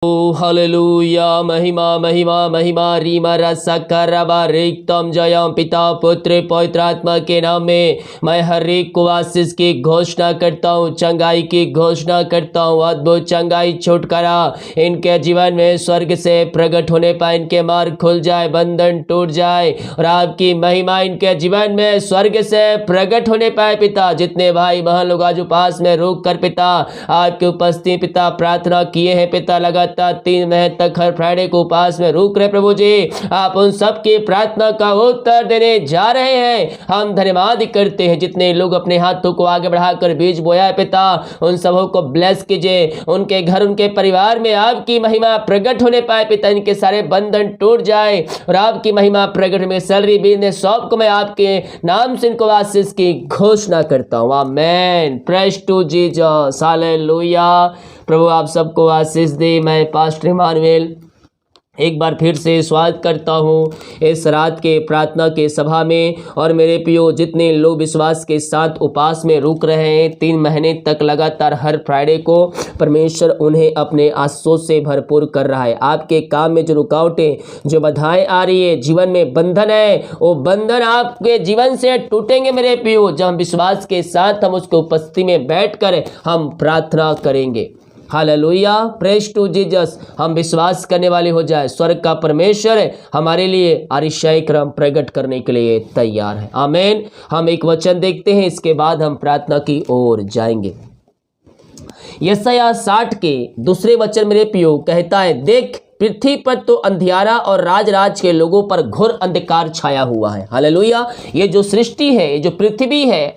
Hallelujah. महिमा महिमा महिमा रीमा रसा करबा रिक्तम जयम पिता पुत्र पवित्र आत्मा के नाम में मैं हर एक को आशीष की घोषणा करता हूँ, चंगाई की घोषणा करता हूँ। अद्भुत चंगाई छुटकारा इनके जीवन में स्वर्ग से प्रकट होने पर इनके मार्ग खुल जाए, बंधन टूट जाए और आपकी महिमा इनके जीवन में स्वर्ग से प्रकट होने पाए। पिता, जितने भाई बहन लोग आज उपास में रुक कर पिता आपकी उपस्थिति पिता प्रार्थना किए हैं पिता, लगातार 3 महीने तक हर फ्राइडे को उपास में रुक रहे प्रभु जी, आप उन सबकी प्रार्थना का उत्तर देने जा रहे हैं। हम धन्यवाद करते हैं जितने लोग अपने हाथों को आगे बढ़ाकर बीज बोया है पिता, उन सबों को ब्लेस कीजिए, उनके घर उनके परिवार में आपकी महिमा प्रकट होने पाए पिता, इनके सारे बंधन टूट जाए और आपकी महिमा प्रकट में सैलरी बिजनेस सब को मैं आपके नाम से इनको आशीष की घोषणा करता हूँ। Amen. Praise to Jesus. Hallelujah. प्रभु आप सबको आशीष दे। मैं पास्टर इमानुएल एक बार फिर से स्वागत करता हूँ इस रात के प्रार्थना के सभा में। और मेरे प्रियो, जितने लोग विश्वास के साथ उपास में रुक रहे हैं 3 महीने तक लगातार हर फ्राइडे को, परमेश्वर उन्हें अपने आशीषों से भरपूर कर रहा है। आपके काम में जो रुकावटें, जो बाधाएं आ रही है, जीवन में बंधन है, वो बंधन आपके जीवन से टूटेंगे मेरे प्रियो, जब हम विश्वास के साथ हम उसके उपस्थिति में बैठकर हम प्रार्थना करेंगे। हालेलुया। Praise to Jesus. हम विश्वास करने वाले हो जाए, स्वर्ग का परमेश्वर हमारे लिए आरिशाई क्रम प्रकट करने के लिए तैयार है। आमीन। हम एक वचन देखते हैं, इसके बाद हम प्रार्थना की ओर जाएंगे। यशायाह 60 के दूसरे वचन मेरे प्रियो कहता है, देख पृथ्वी पर तो अंधियारा और राज के लोगों पर घोर अंधकार छाया हुआ है। हालेलुया। ये जो सृष्टि है, ये जो पृथ्वी है,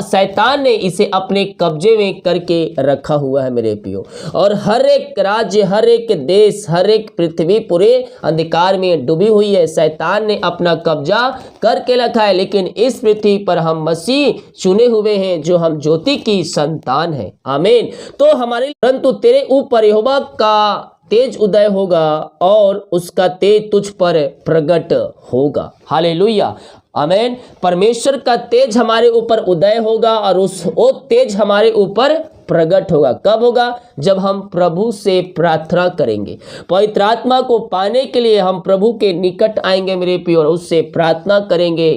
शैतान ने इसे अपने कब्जे में करके रखा हुआ है मेरे प्रियो। और हर एक राज्य, हर एक देश, हर एक पृथ्वी पूरे अंधकार में डूबी हुई है। शैतान ने अपना कब्जा करके रखा है, लेकिन इस पृथ्वी पर हम मसीह चुने हुए हैं, जो हम ज्योति की संतान है। आमीन। तो हमारे परंतु तेरे ऊपर यहोवा का तेज उदय होगा और उसका तेज तुझ पर प्रकट होगा। हालेलुया। आमीन। परमेश्वर का तेज हमारे ऊपर उदय होगा और वो तेज हमारे ऊपर प्रकट होगा। कब होगा? जब हम प्रभु से प्रार्थना करेंगे। पवित्र आत्मा को पाने के लिए हम प्रभु के निकट आएंगे मेरे प्रियो, और उससे प्रार्थना करेंगे।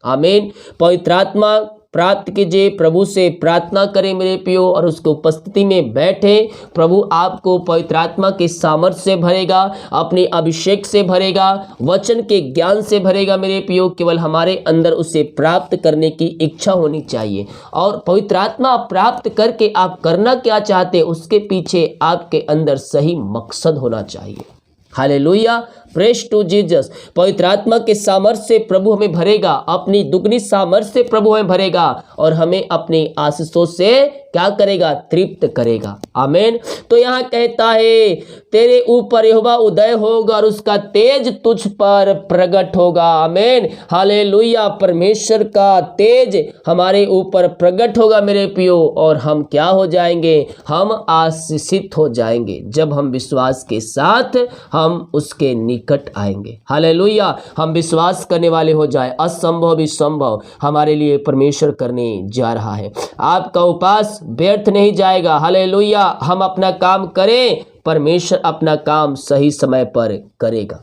आमीन। पवित्र आत्मा प्राप्त कीजिए, प्रभु से प्रार्थना करें मेरे प्रियो, और उसकी उपस्थिति में बैठे। प्रभु आपको पवित्र आत्मा के सामर्थ्य से भरेगा, अपने अभिषेक से भरेगा, वचन के ज्ञान से भरेगा मेरे प्रियो। केवल हमारे अंदर उसे प्राप्त करने की इच्छा होनी चाहिए। और पवित्र आत्मा प्राप्त करके आप करना क्या चाहते हैं, उसके पीछे आपके अंदर सही मकसद होना चाहिए। हालेलुया। Praise to Jesus. पवित्र आत्मा के सामर्थ्य से प्रभु हमें भरेगा, अपनी दुगनी सामर्थ्य से प्रभु हमें भरेगा और हमें अपनी आशीषों से क्या करेगा? तृप्त करेगा। आमीन। तो यहाँ कहता है, तेरे ऊपर यहोवा उदय होगा और उसका तेज तुझ पर प्रकट होगा। आमीन। हालेलुया। परमेश्वर का तेज हमारे ऊपर प्रकट होगा मेरे प्रियो, और हम क्या हो जाएंगे? हम आशीषित हो जाएंगे, जब हम विश्वास के साथ हम उसके निकट आएंगे। हालेलुया। हम विश्वास करने वाले हो जाए, असंभव भी संभव हमारे लिए परमेश्वर करने जा रहा है। आपका उपास व्यर्थ नहीं जाएगा। हालेलुया। हम अपना काम करें, परमेश्वर अपना काम सही समय पर करेगा।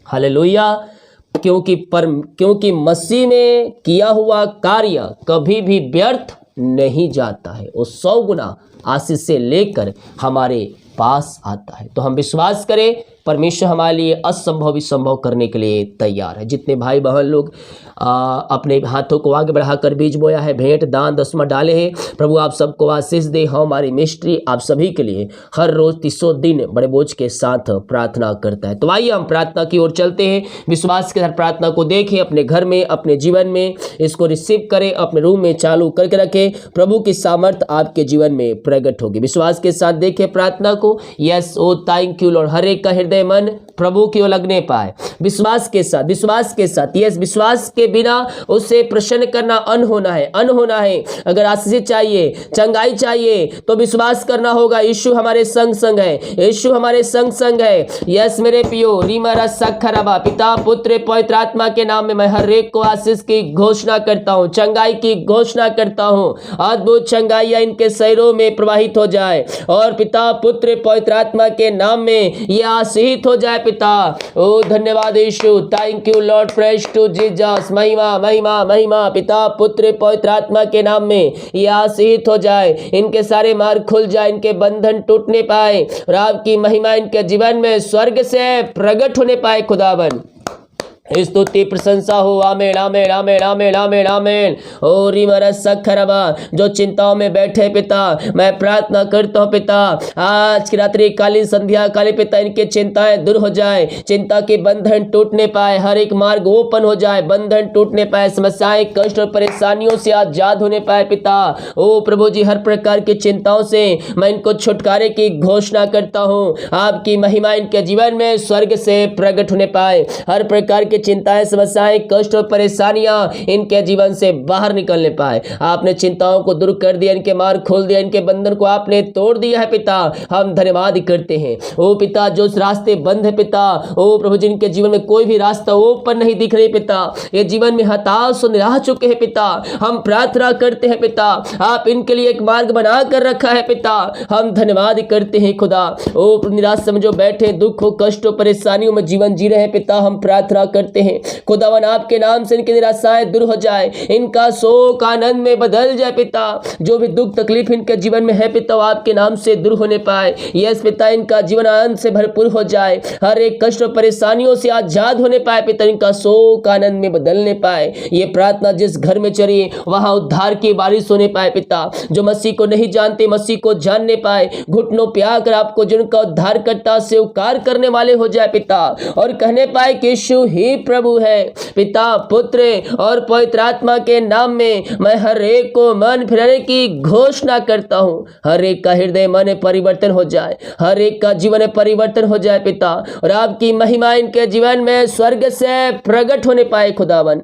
हालेलुया। क्योंकि मसीह में किया हुआ कार्य कभी भी व्यर्थ नहीं जाता है, वो 100 गुना आशीष से लेकर हमारे पास आता है। तो हम विश्वास करें, परमेश्वर हमारे लिए असंभव भी संभव करने के लिए तैयार है। जितने भाई बहन लोग अपने हाथों को आगे बढ़ाकर बीज बोया है, भेंट दान दसवां डाले हैं, प्रभु आप सबको आशीष दे। हमारी मिनिस्ट्री आप सभी के लिए हर रोज 300 दिन बड़े बोझ के साथ प्रार्थना करता है। तो आइए हम प्रार्थना की ओर चलते हैं। विश्वास के साथ प्रार्थना को देखें, अपने घर में, अपने जीवन में इसको रिसीव करें, अपने रूम में चालू करके रखें। प्रभु की सामर्थ आपके जीवन में प्रकट होगी। विश्वास के साथ देखें प्रार्थना को। Yes, oh thank you Lord. हर एक का हृदय हृदय मन प्रभु की ओर लगने पाए, विश्वास के साथ। यस, विश्वास के बिना उसे प्रसन्न करना अनहोना है। अगर आशीष चाहिए, चंगाई चाहिए, तो विश्वास करना होगा यीशु हमारे संग है। यस मेरे पियो, रीमरा सखरबा, पिता पुत्र पवित्र आत्मा के नाम में मैं हर एक को आशीष की घोषणा करता हूँ, चंगाई की घोषणा करता हूँ। अद्भुत चंगाइयां इनके शरीरों में प्रवाहित हो जाए और पिता पुत्र पवित्र आत्मा के नाम में ये आशीषित हो जाए पिता। ओ धन्यवाद यीशु, thank you Lord, praise to Jesus, महिमा पिता पुत्र पवित्र आत्मा के नाम में ये आशीषित हो जाए, इनके सारे मार्ग खुल जाए, इनके बंधन टूटने पाए और आपकी महिमा इनके जीवन में स्वर्ग से प्रकट होने पाए खुदावन। स्तुति प्रशंसा हो, आमेन आमेन आमेन आमेन आमेन आमेन। ओ रिमरा सखरबा, जो चिंताओं में बैठे पिता, मैं प्रार्थना करता हूँ पिता, आज की रात्रि कालीन संध्या काली पिता इनके चिंताएं दूर हो जाए, चिंता के बंधन टूटने पाए, हर एक मार्ग ओपन हो जाए, बंधन टूटने पाए, समस्याएं कष्ट और परेशानियों से आजाद होने पाए पिता। ओ प्रभु जी, हर प्रकार की चिंताओं से मैं इनको छुटकारे की घोषणा करता हूँ, आपकी महिमा इनके जीवन में स्वर्ग से प्रकट होने पाए, हर प्रकार की चिंताएं समस्याएं कष्ट और परेशानियां इनके जीवन से बाहर निकलने पाए। आपने चिंताओं को दूर कर दिया, इनके मार्ग खोल दिया, इनके बंधन को आपने तोड़ दिया है पिता, हम धन्यवाद करते हैं। ओ पिता, जो रास्ते बंद है पिता, ओ प्रभु जी, इनके जीवन में कोई भी रास्ता ओपन नहीं दिख रही पिता, ये जीवन में हताश और निराश चुके हैं पिता, हम प्रार्थना करते हैं पिता, आप इनके लिए एक मार्ग बना कर रखा है पिता, हम धन्यवाद करते हैं खुदा। ओ निराश समझो बैठे, दुख हो कष्ट हो परेशानियों में जीवन जी रहे हैं पिता, हम प्रार्थना करते हैं खुदावन, आपके नाम से इनकी निराशाएं दूर हो जाए, इनका शोक आनंद में बदल जाए पिता, जो भी दुख तकलीफ इनके जीवन में है पिता, आपके नाम से दूर होने पाए। यस पिता, इनका जीवन आनंद से भरपूर हो जाए, हर एक कष्ट और परेशानियों से आजाद होने पाए पिता, इनका शोक आनंद में बदलने पाए। ये प्रार्थना जिस घर में चली वहां उद्धार की बारिश होने पाए पिता, जो मसीह को नहीं जानते मसीह को जानने पाए, घुटनों पे आकर आपको जिनका उद्धार करता स्वीकार करने वाले हो जाए पिता, और कहने पाए कि यीशु ही प्रभु है। पिता पुत्र और पवित्र आत्मा के नाम में मैं हर एक को मन फिराने की घोषणा करता हूँ, हर एक का हृदय मन परिवर्तन हो जाए, हर एक का जीवन परिवर्तन हो जाए पिता, और आपकी महिमा इनके जीवन में स्वर्ग से प्रकट होने पाए खुदावन।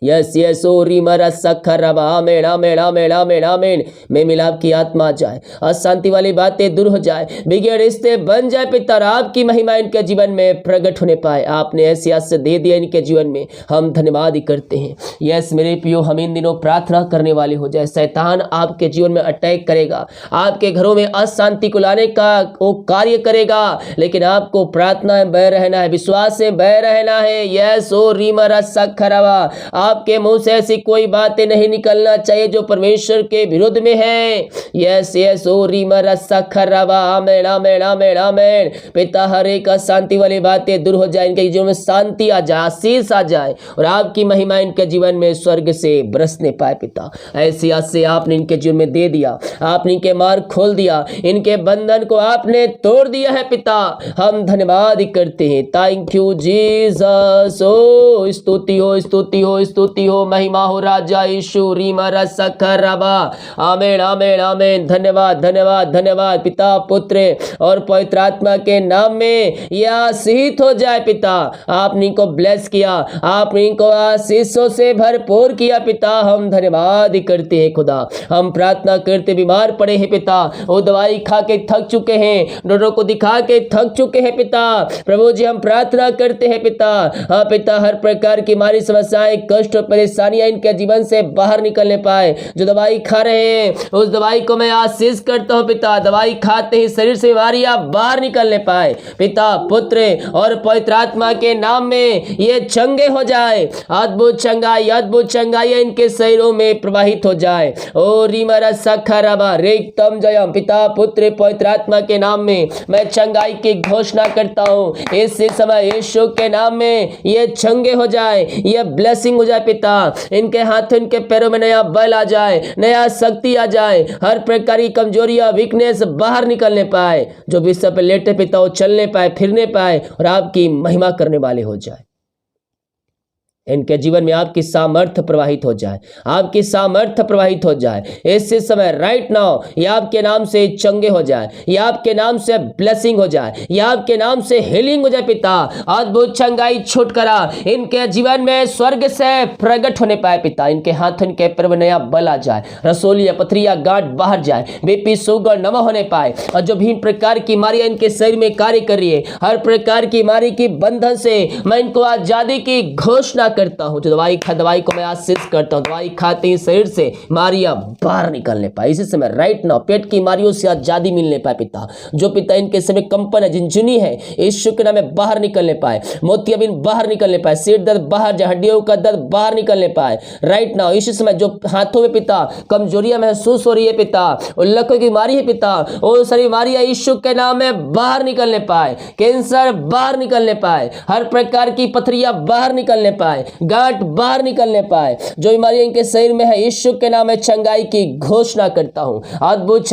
यस यस, ओ रीमरा सखरबा, आमेन आमेन आमेन आमेन आमेन। में मिलाप की आत्मा जाए, अशांति वाली बातें दूर हो जाए, बिगड़े रिश्ते बन जाए पिता, आपकी महिमा इनके जीवन में प्रकट होने पाए। आपने ऐसी आशीष दे दिया इनके जीवन में, हम धन्यवाद करते हैं। यस मेरे प्रियो, हम इन दिनों प्रार्थना करने वाले हो जाए, शैतान आपके जीवन में अटैक करेगा, आपके घरों में अशांति को लाने का वो कार्य करेगा, लेकिन आपको प्रार्थना में बह रहना है, विश्वास से बह रहना है। यस ओ रीमरा सखरबा, आपके मुंह से ऐसी कोई बातें नहीं निकलना चाहिए जो परमेश्वर के विरुद्ध में है। यस यस, ओ रीमरा सखरबा, आमेन आमेन आमेन आमेन। पिता, हर एक अशांति वाली बातें दूर हो जाए, इनके जीवन में शांति आ जाए, आशीष आ जाए, और आपकी महिमा इनके जीवन में स्वर्ग से बरसने पाए पिता। ऐसी आशीष आपने इनके जीवन में दे दिया, आपने इनके मार्ग खोल दिया, इनके बंधन को आपने तोड़ दिया है पिता, हम धन्यवाद करते हैं। Thank you Jesus. ओ स्तुति हो स्तुति हो स्तुति हो, महिमा हो राजा यीशु, रीमरा सखरबा, आमेन आमेन आमेन। धन्यवाद धन्यवाद धन्यवाद पिता पुत्र और पवित्र आत्मा के नाम में यह आशीषित हो जाए पिता। आपने इनको ब्लेस किया, आपने इनको आशीषों से भरपूर किया पिता, हम धन्यवाद करते हैं खुदा। हम प्रार्थना करते बीमार पड़े हैं पिता, वो दवाई खा के थक चुके हैं, डॉक्टरों को दिखा के थक चुके हैं पिता, प्रभु जी हम प्रार्थना करते हैं पिता। हाँ पिता, हर प्रकार की हमारी समस्याएं कष्ट और परेशानियां इनके जीवन से बाहर निकलने पाए। जो दवाई खा रहे हैं उस दवाई को मैं आशीष करता हूं पिता, दवाई खाते ही शरीर से बीमारियां बाहर निकलने पाए पिता पुत्र और पवित्र आत्मा के नाम में ये चंगे हो जाए। अद्भुत चंगाई इनके शरीरों में प्रवाहित हो जाए। ओ रीमरा सखरबा रेक्तम जयम, पिता पुत्र पवित्र आत्मा के नाम में मैं चंगाई की घोषणा करता हूं। इस समय यीशु के नाम में ये चंगे हो जाए, ये ब्लेसिंग हो जाए पिता, इनके हाथों इनके पैरों में नया बल आ जाए, नया शक्ति आ जाए, हर प्रकार की कमजोरियां वीकनेस बाहर निकलने पाए, जो बिस्तर पर लेटे पिता वो चलने पाए फिरने पाए और आपकी महिमा करने वाले हो जाए। इनके जीवन में आपकी सामर्थ्य प्रवाहित हो जाए, आपकी सामर्थ्य प्रवाहित हो जाए इसी समय राइट नाउ। ये आपके नाम से चंगे हो जाए, ये आपके नाम से ब्लेसिंग हो जाए, ये आपके नाम से हीलिंग हो जाए पिता। अद्भुत चंगाई छुटकारा इनके जीवन में स्वर्ग से प्रकट होने पाए पिता। इनके हाथ इनके पैर में नया बल आ जाए, रसोलिया पथरिया गांठ बाहर जाए, बीपी शुगर नम होने पाए। और जो भी प्रकार की बीमारियां इनके शरीर में कार्य कर रही है, हर प्रकार की बीमारी की बंधन से मैं इनको आजादी की घोषणा करता हूं। जो दवाई को मैं आशीष करता हूं, दवाई खाते ही शरीर से बीमारियां बाहर निकलने पाए इसी समय राइट नाउ। पेट की बीमारियों से आजादी मिलने पाए पिता। जो पिता इनके समय कंपन है, झुनझुनी है, यीशु के नाम में बाहर निकलने पाए, मोतियाबिंद बाहर निकलने पाए, सिर दर्द बाहर जाए, हड्डियों का दर्द बाहर निकलने पाए राइट नाउ। इसी समय जो हाथों में पिता कमजोरियां महसूस हो रही है पिता, उल्लकों की बीमारी है पिता, वो सारी बीमारियां यीशु के नाम में बाहर निकलने पाए, कैंसर बाहर निकलने पाए, हर प्रकार की पथरियां बाहर निकलने पाए, गांठ बाहर निकलने पाए। जो बीमारियां इनके शरीर में है यीशु के नाम में चंगाई की घोषणा करता हूं। अद्भुत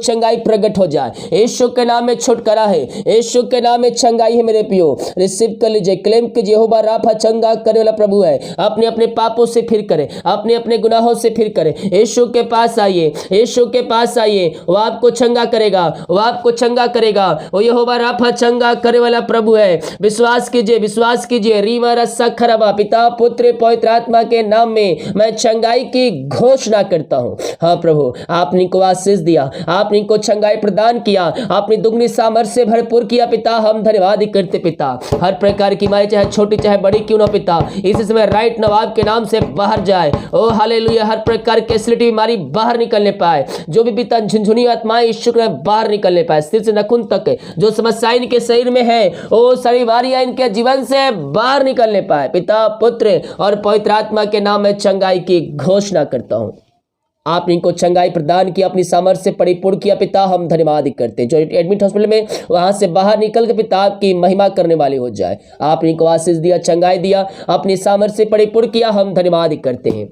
चंगाई प्रकट हो जाए यीशु के नाम में। छुटकारा है यीशु के नाम में, चंगाई है मेरे प्रियो। रिसीव कर लीजिए, क्लेम कीजिए। यहोवा राफा चंगा करने वाला प्रभु है। अपने अपने पापों से फिर करें, अपने अपने गुनाहों से फिर करें। यीशु के पास आइए, यीशु के पास आइए, वो आपको चंगा करेगा, वो आपको चंगा करेगा। वो यहोवा राफा चंगा करने वाला प्रभु है। विश्वास कीजिए, विश्वास कीजिए। रीमा रस्सा खराबा, पिता पुत्र पवित्र आत्मा के नाम में मैं चंगाई की घोषणा करता हूं। हाँ प्रभु, आपने को आशीष दिया, आपने को चंगाई प्रदान किया, आपने दुगनी सामर्थ्य से भरपूर किया पिता। हम धन्यवाद करते पिता। हर प्रकार की बीमारी चाहे छोटी चाहे बड़ी क्यों ना पिता, इसी समय राइट नाउ आपके नाम से बाहर जाए। ओ हालेलुया। हर प्रकार की एसिडिटी बीमारी बाहर निकलने पाए। जो भी पिता झुनझुनी आत्माएं यीशु के बाहर निकलने पाए, सिर से नखुन तक जो समस्याएं इनके शरीर में है, वो सारी बीमारियां इनके जीवन से बाहर निकलने पाए पिता पुत्र और पवित्र आत्मा के नाम में चंगाई की घोषणा करता हूं। आपने इनको चंगाई प्रदान किया, अपनी सामर्थ्य से परिपूर्ण किया पिता। हम धन्यवाद करते हैं। जो एडमिट हॉस्पिटल में वहां से बाहर निकल के पिता आपकी महिमा करने वाले हो जाए। आपने इनको आशीष दिया, चंगाई दिया, अपनी सामर्थ्य से परिपूर्ण किया। हम धन्यवाद करते हैं।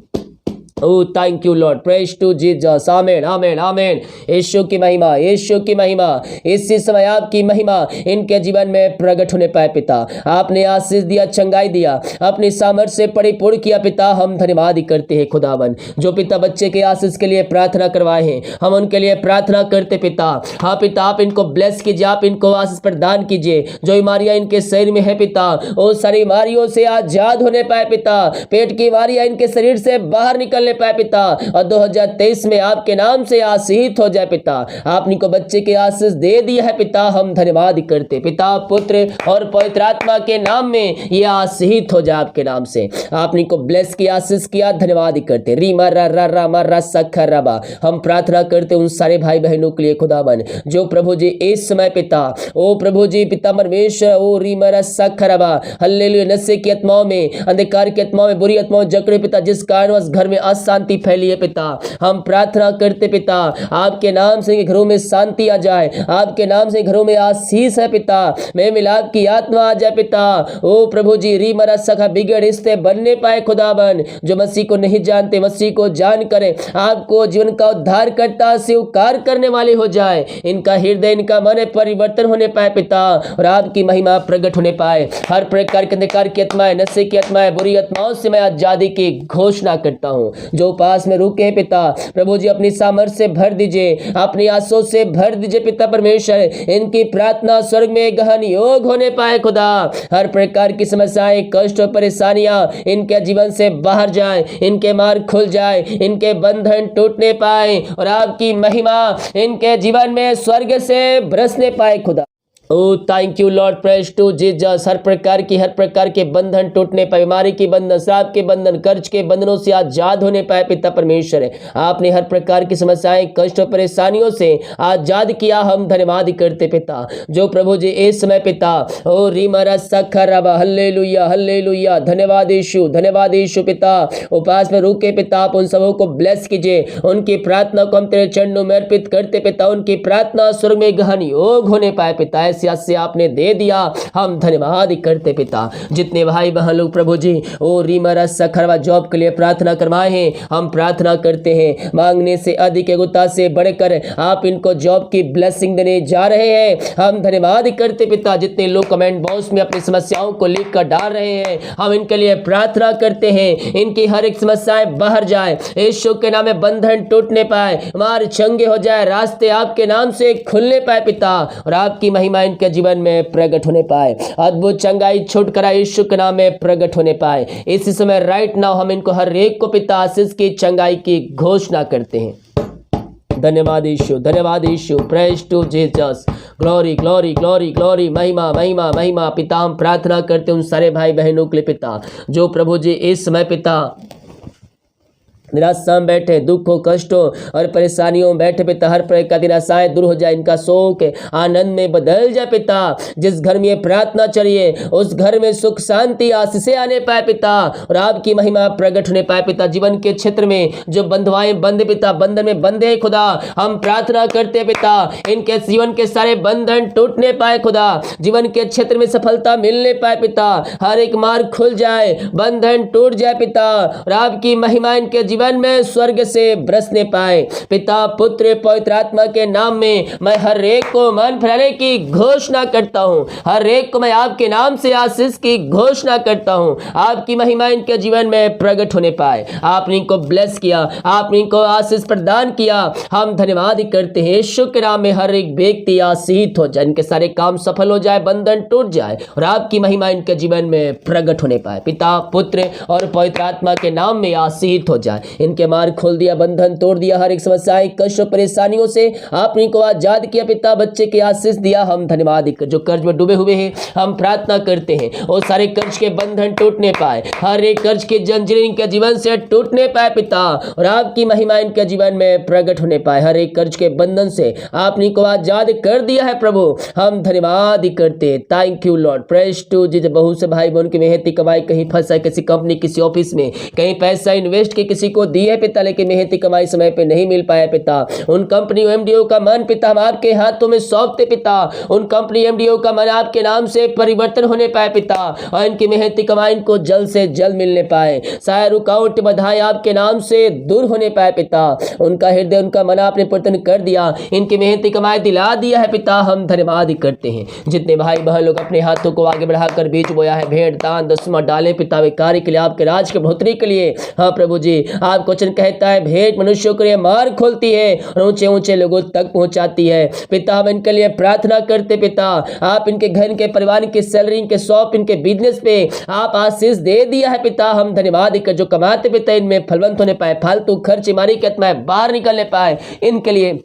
Oh, thank you Lord, praise to Jesus, amen amen आमेन। यीशु की महिमा, यीशु की महिमा, इसी समय आपकी महिमा इनके जीवन में प्रकट होने पाए पिता। आपने आशीष दिया, चंगाई दिया, अपनी सामर्थ्य से परिपूर्ण किया पिता। हम धन्यवाद करते हैं खुदावन। जो पिता बच्चे के आशीष के लिए प्रार्थना करवाए हैं, हम उनके लिए प्रार्थना करते पिता। हाँ पिता, आप इनको ब्लेस कीजिए, आप इनको आशीष प्रदान कीजिए। जो बीमारियां इनके शरीर में है पिता, वो सारी बीमारियों से आजाद होने पाए पिता। पेट की बीमारियां इनके शरीर से बाहर निकल पाए पिता, और 2023 में आपके नाम से आशीष हो जाए पिता। आपने को बच्चे के आशीष दे दिया है पिता। हम धन्यवाद करते पिता पुत्र और पवित्र आत्मा के नाम में ये आशीष हो जाए आपके नाम से। आपने को ब्लेस की आशीष किया, धन्यवाद करते। रीमा रा रा रा मा रा सखर रबा। हम प्रार्थना करते उन सारे भाई बहनों के लिए खुदावन जो प्रभु जी इस समय पिता, ओ प्रभु जी पिता परमेश्वर, ओ रीमा रा सखर रबा, हल्लेलुया, नशे की आत्माओं में, अंधकार की आत्माओं में, बुरी आत्माओं जकड़े पिता, जिस कारणवश घर में शांति फैली है पिता। हम प्रार्थना करते पिता, आपके नाम से घरों में शांति आ जाए, आपके नाम से घरों में आशीष है पिता। मैं मिलाप की आत्मा आ जाए पिता। ओ प्रभु जी, री मरा सखा बिगड़ रिश्ते बनने पाए खुदाबन। जो मसीह को नहीं जानते मसीह को जान करे, आपको जीवन का उद्धार करता स्वीकार करने वाले हो जाए। इनका हृदय, इनका मन परिवर्तन होने पाए पिता, और आपकी महिमा प्रकट होने पाए। हर प्रकार के अंधकार की आत्माएं, नशे की आत्माएं, बुरी आत्माओं से मैं आजादी की घोषणा करता हूं। जो पास में रुके हैं पिता, प्रभु जी अपनी सामर्थ्य से भर दीजिए, अपनी आंसू से भर दीजिए पिता परमेश्वर। इनकी प्रार्थना स्वर्ग में गहन योग होने पाए खुदा। हर प्रकार की समस्याएं, कष्ट और परेशानियां इनके जीवन से बाहर जाए, इनके मार्ग खुल जाए, इनके बंधन टूटने पाए, और आपकी महिमा इनके जीवन में स्वर्ग से बरसने पाए खुदा। Oh thank you Lord, praise to Jesus. हर प्रकार के बंधन टूटने पाए, बीमारी के बंधन, श्राप के बंधन, कर्ज के बंधनों से आजाद होने पाए पिता परमेश्वर। आपने हर प्रकार की समस्याएं, कष्ट और परेशानियों से आजाद किया। हम धन्यवाद करते पिता। जो प्रभु जी इस समय पिता, ओ रीमरा सखरबा, हल्लेलुया हल्लेलुया, धन्यवाद यीशु पिता। उपास में रुके पिता, आप उन सबों को ब्लेस कीजिए। उनकी प्रार्थना को हम तेरे चरणों में अर्पित करते पिता। उनकी प्रार्थना स्वर्ग में गहन योग होने पाए पिता। हैसियत से आपने दे दिया, हम धन्यवाद करते पिता। जितने भाई बहन लोग प्रभु जी ओ रीमरा सखरवा जॉब के लिए प्रार्थना करवाए हैं, हम प्रार्थना करते हैं मांगने से अधिक एगोता से बढ़कर आप इनको जॉब की ब्लेसिंग देने जा रहे हैं, हम धन्यवाद करते पिता। जितने लोग कमेंट बॉक्स में अपनी समस्याओं को लिख कर डाल रहे हैं, हम इनके लिए प्रार्थना करते हैं, इनकी हर एक समस्याएं बाहर जाए, यीशु के नाम में बंधन टूटने पाए, मार चंगे हो जाए, रास्ते आपके नाम से खुलने पाए पिता, और आपकी महिमा इनके जीवन में प्रकट होने पाए, अद्भुत चंगाई छुटकारा यीशु के नाम में प्रकट होने पाए। इसी समय राइट नाउ हम इनको हर एक को पिता आशीष की चंगाई की घोषणा करते हैं। धन्यवाद यीशु, धन्यवाद यीशु, praise to Jesus, glory glory glory glory, महिमा महिमा महिमा। पिता हम प्रार्थना करते हैं उन सारे भाई बहनों के लिए पिता जो प्रभु जी इस समय पिता निराशा में बैठे, दुखों कष्टों और परेशानियों में बैठे पिता, हर प्रकार की निराशाएं दूर हो जाए, इनका शोक आनंद में बदल जाए पिता। जिस घर में ये प्रार्थना चलिए उस घर में सुख शांति आशीषें आने पाए पिता, और आपकी महिमा प्रकट होने पाए पिता। जीवन के क्षेत्र में जो बंधुआएं बंधे पिता, बंधन में बंधे खुदा, हम प्रार्थना करते पिता इनके जीवन के सारे बंधन टूटने पाए खुदा, जीवन के क्षेत्र में सफलता मिलने पाए पिता, हर एक मार्ग खुल जाए, बंधन टूट जाए पिता, और आपकी महिमा इनके जीवन में स्वर्ग से बरसने पाए पिता। पुत्र पवित्र आत्मा के नाम में मैं हर एक को मन फैलाने की घोषणा करता हूं, हर एक को मैं आपके नाम से आशीष की घोषणा करता हूं, आपकी महिमा इनके जीवन में प्रकट होने पाए। आपने इनको ब्लेस किया, आपने इनको आशीष प्रदान किया, हम धन्यवाद करते हैं। यीशु के नाम में हर एक व्यक्ति आशीषित हो जाए, इनके सारे काम सफल हो जाए, बंधन टूट जाए, और आपकी महिमा इनके जीवन में प्रकट होने पाए पिता पुत्र और पवित्र आत्मा के नाम में आशीषित हो जाए। इनके मार्ग खोल दिया, बंधन तोड़ दिया, हर एक समस्याएं कष्ट परेशानियों से आपने इनको आजाद किया पिता, बच्चे के आशीष दिया, हम धन्यवाद। जो कर्ज में डूबे हुए हैं हम प्रार्थना करते हैं और सारे कर्ज के बंधन टूटने पाए, हर एक कर्ज की जंजीरें इनके जीवन से टूटने पाए पिता, और आपकी महिमा इनके जीवन में प्रकट होने पाए। हर एक कर्ज के बंधन से आपने इनको आजाद कर दिया है प्रभु, हम धन्यवाद करते। Thank you Lord, praise to Jesus. बहुत से भाई बहन की मेहनती कमाई कहीं फंसा है, किसी कंपनी किसी ऑफिस में, कहीं पैसा इन्वेस्ट के किसी को दी है पिता, लेकिन मेहनती कमाई समय पे नहीं मिल पाया पिता। उन कंपनी एमडीओ का मन पिता हम आपके हाथों में सौंपते पिता, उन कंपनी एमडीओ का मन आपके नाम से परिवर्तन होने पाए पिता, और इनकी मेहनती कमाई इनको जल्द से जल्द मिलने पाए, सारे रुकावट बाधाएं आपके नाम से दूर होने पाए पिता। उनका हृदय उनका मन आपने परिवर्तन कर दिया, इनकी मेहनती कमाई दिला दिया है पिता, हम धन्यवाद करते हैं। जितने भाई बहन लोग अपने हाथों को आगे बढ़ाकर बीज बोया है, भेंट दान दसवां डाले पिता वे कार्य के लिए, आपके राज के बढ़ोतरी के लिए। हाँ प्रभु जी, आपको वचन कहता है भेंट मनुष्यों के लिए मार्ग खोलती है और ऊंचे ऊंचे लोगों तक पहुंचाती है पिता। हम इनके लिए प्रार्थना करते पिता, आप इनके घर, इनके परिवार, इनके सैलरी, इनके शॉप, इनके बिजनेस पे आप आशीष दे दिया है पिता, हम धन्यवाद कर। जो कमाते पिता इनमें फलवंत होने पाए, फालतू खर्च मारी के आत्माएं बाहर निकलने पाए, इनके लिए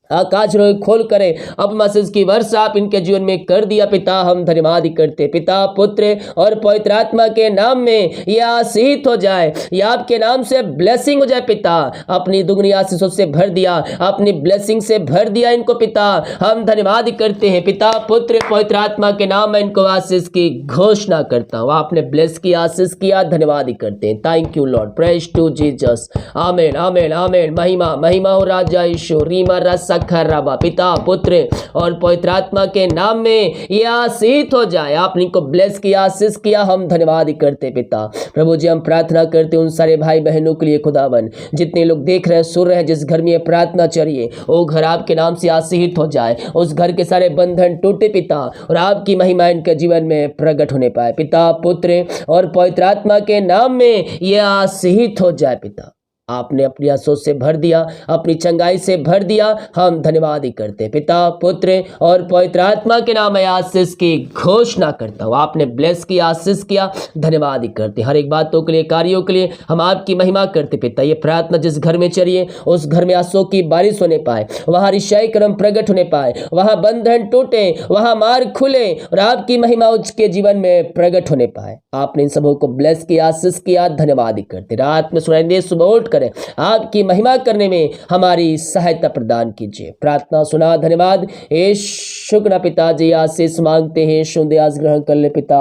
आकाश रोग खोल करे, अब मैसेज की वर्षा आप इनके जीवन में कर दिया पिता, हम धन्यवाद करते। पिता पुत्र और पवित्र आत्मा के नाम में यह आशीषित हो जाए, यह आपके नाम से ब्लेसिंग हो जाए पिता, अपनी दुगनी आशीषों से भर दिया, अपनी ब्लेसिंग से भर दिया इनको पिता, हम धन्यवाद करते हैं। पिता पुत्र पवित्र आत्मा के नाम में इनको आशीष की घोषणा करता हूँ, आपने ब्लेस किया, आशीष किया, धन्यवाद करते हैं। Thank you Lord, praise to Jesus, amen amen amen. महिमा महिमा हो राजा यीशु, रीमा रसा खर्राबा, पिता पुत्र और पवित्र आत्मा के नाम में यह आशीषित हो जाए, आपने इनको ब्लेस किया, आशीष किया, हम धन्यवाद करते पिता। प्रभु जी हम प्रार्थना करते उन सारे भाई बहनों के लिए खुदावन, जितने लोग देख रहे हैं सुन रहे हैं, जिस घर में ये प्रार्थना चलिए वो घर आपके नाम से आशीषित हो जाए, उस घर के सारे बंधन टूटे पिता, और आपकी महिमा इनके जीवन में प्रकट होने पाए पिता पुत्र और पवित्र आत्मा के नाम में यह आशीषित हो जाए पिता। आपने अपनी आशीषों से भर दिया, अपनी चंगाई से भर दिया, हम धन्यवाद ही करते पिता पुत्र और पवित्र आत्मा के नाम में आशीष की घोषणा करता हूँ, आपने ब्लेस किया, आशीष किया, धन्यवाद ही करते। हर एक बातों के लिए, कार्यों के लिए हम आपकी महिमा करते पिता। ये प्रार्थना जिस घर में चलिए उस घर में आंसुओं की बारिश होने पाए, वहाँ ऋषाई कर्म प्रकट होने पाए, वहाँ बंधन टूटे, वहाँ मार्ग खुले, और आपकी महिमा उसके जीवन में प्रकट होने पाए। आपने इन सबों को ब्लेस किया, आशीष किया, धन्यवाद ही करते। रात में सुनाई सुबह उठ आपकी महिमा करने में हमारी सहायता प्रदान कीजिए। प्रार्थना सुना, धन्यवाद। शुक्र पिताजी, आशीष मांगते हैं, सुन दे, आज ग्रहण कर ले पिता,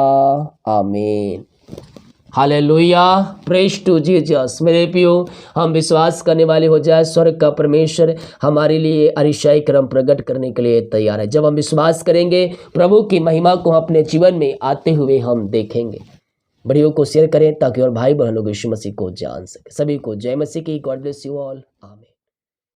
आमीन। Hallelujah, praise to Jesus. मेरे प्रियो, हम विश्वास करने वाले हो जाए, स्वर्ग का परमेश्वर हमारे लिए अरिशाई क्रम प्रकट करने के लिए तैयार है। जब हम विश्वास करेंगे, प्रभु की महिमा को अपने जीवन में आते हुए हम देखेंगे। वीडियो को शेयर करें ताकि और भाई बहनों को यीशु मसीह को जान सके। सभी को जय मसीह की। God bless you all. आमीन।